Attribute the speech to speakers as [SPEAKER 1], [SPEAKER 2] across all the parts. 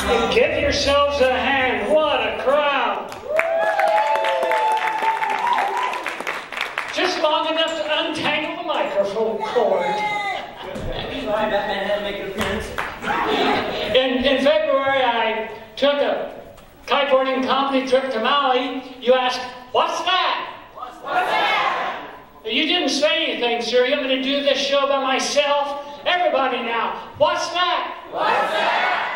[SPEAKER 1] And give yourselves a hand. What a crowd. Just long enough to untangle the microphone cord.
[SPEAKER 2] Batman had to make an appearance.
[SPEAKER 1] In February, I took a kiteboarding company trip to Lalli. You asked, what's that?
[SPEAKER 2] What's that?
[SPEAKER 1] You didn't say anything, sir. You want me to do this show by myself? Everybody now, what's that?
[SPEAKER 2] What's that?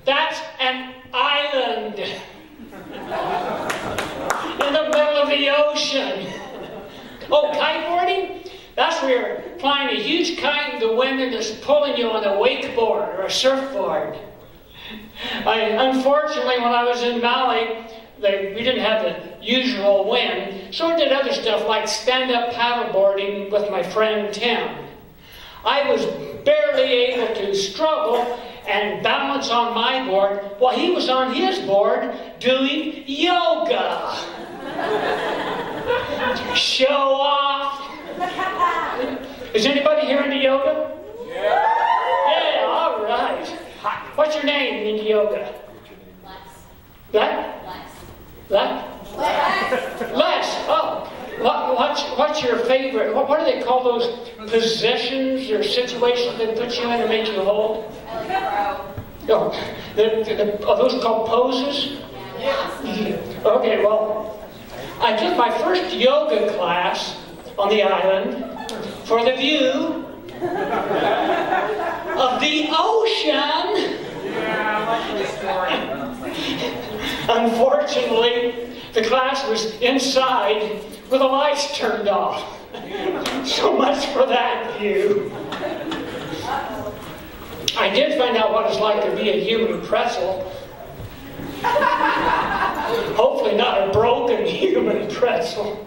[SPEAKER 1] That's an island in the middle of the ocean. Oh, kiteboarding? That's where you're flying a huge kite in the wind and just pulling you on a wakeboard or a surfboard. Unfortunately, when I was in Lalli, we didn't have the usual wind, so I did other stuff like stand-up paddleboarding with my friend Tim. I was barely able to struggle and balance on my board while he was on his board doing yoga. Show off. Is anybody here into yoga? Yeah, all right. What's your name into yoga? Les. Les? Les. Oh. What's your favorite? What do they call those positions or situations they put you in to make you hold? Oh, are those called poses? Yes. Okay, well, I took my first yoga class on the island for the view of the ocean.
[SPEAKER 2] Yeah, I like this story.
[SPEAKER 1] Unfortunately, the class was inside with the lights turned off. So much for that view. I did find out what it's like to be a human pretzel. Hopefully not a broken human pretzel.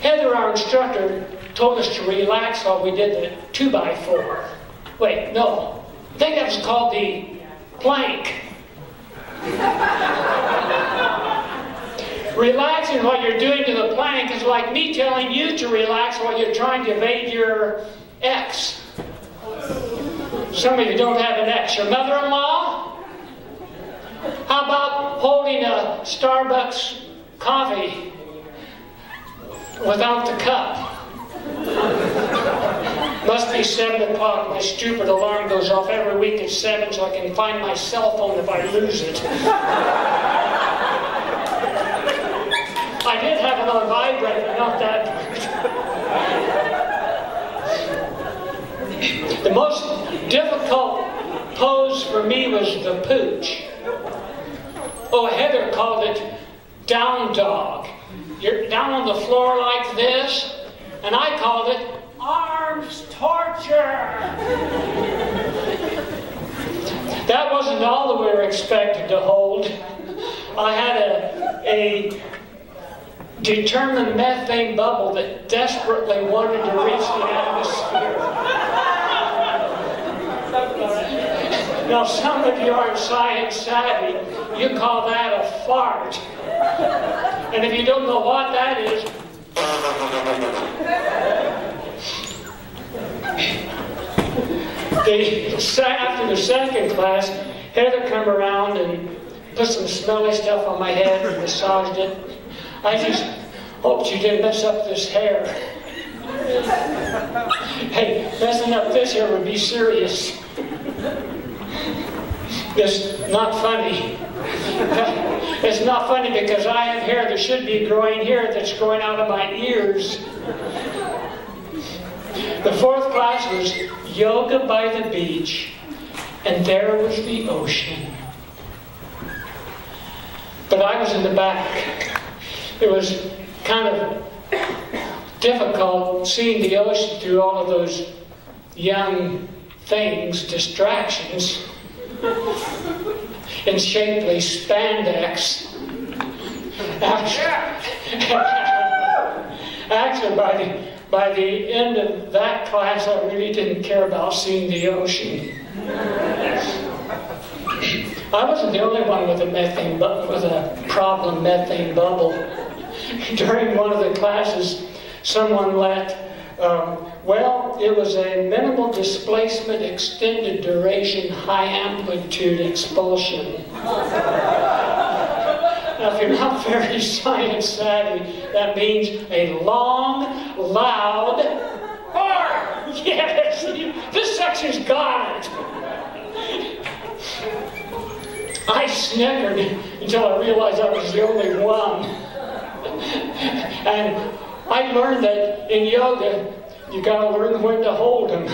[SPEAKER 1] Heather, our instructor, told us to relax while we did the 2x4. Wait, no. I think that was called the plank. Relaxing while you're doing to the plank is like me telling you to relax while you're trying to evade your ex. Some of you don't have an ex. Your mother-in-law? How about holding a Starbucks coffee without the cup? Must be 7 o'clock. My stupid alarm goes off every week at 7 so I can find my cell phone if I lose it. I did have it on vibrate, but not that. The most difficult pose for me was the pooch. Oh, Heather called it down dog. You're down on the floor like this, and I called it arms torture. That wasn't all that we were expected to hold. I had a determined methane bubble that desperately wanted to reach the atmosphere. Now, some of you aren't science savvy. You call that a fart. And if you don't know what that is, after the second class, Heather came around and put some smelly stuff on my head and massaged it. I just hoped you didn't mess up this hair. Hey, messing up this hair would be serious. It's not funny. It's not funny because I have hair that should be growing here that's growing out of my ears. The fourth class was yoga by the beach, and there was the ocean. But I was in the back. It was kind of difficult seeing the ocean through all of those young things, distractions, in shapely spandex. Actually, by the end of that class, I really didn't care about seeing the ocean. I wasn't the only one with a problem methane bubble. During one of the classes, someone let Well, it was a minimal displacement, extended duration, high amplitude expulsion. Now, if you're not very science savvy, that means a long, loud fart. Yes, this section's got it. I snickered until I realized I was the only one. And I learned that in yoga, you gotta learn when to hold them.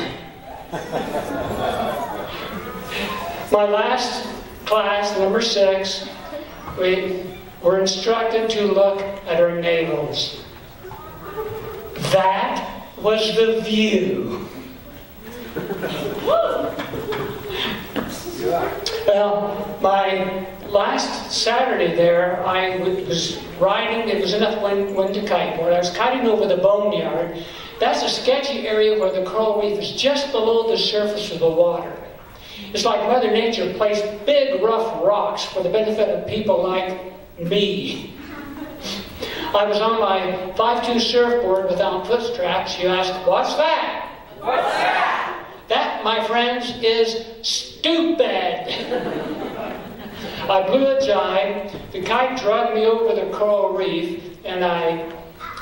[SPEAKER 1] My last class, number 6, we were instructed to look at our navels. That was the view. Well, my last Saturday there, I was riding, it was enough wind to kiteboard. I was kiting over the Boneyard. That's a sketchy area where the coral reef is just below the surface of the water. It's like Mother Nature placed big, rough rocks for the benefit of people like me. I was on my 5'2" surfboard without foot straps. You ask, what's that? What's that? That, my friends, is stupid. I blew a jibe. The kite dragged me over the coral reef, and I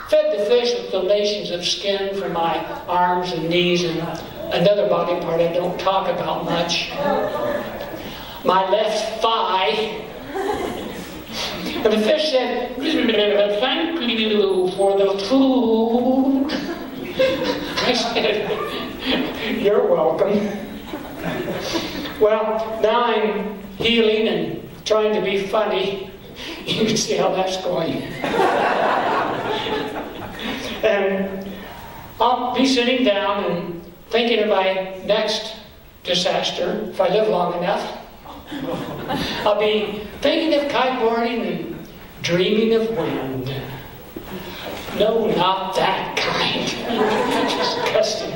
[SPEAKER 1] fed the fish with donations of skin from my arms and knees and another body part I don't talk about much. My left thigh. And the fish said, thank you for the food. I said, you're welcome. Well, now I'm healing and trying to be funny. You can see how that's going. And I'll be sitting down and thinking of my next disaster, if I live long enough. I'll be thinking of kiteboarding and dreaming of wind. No, not that kind. Disgusting.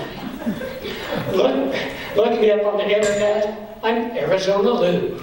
[SPEAKER 1] Look me up on the internet. I'm Arizona Lou.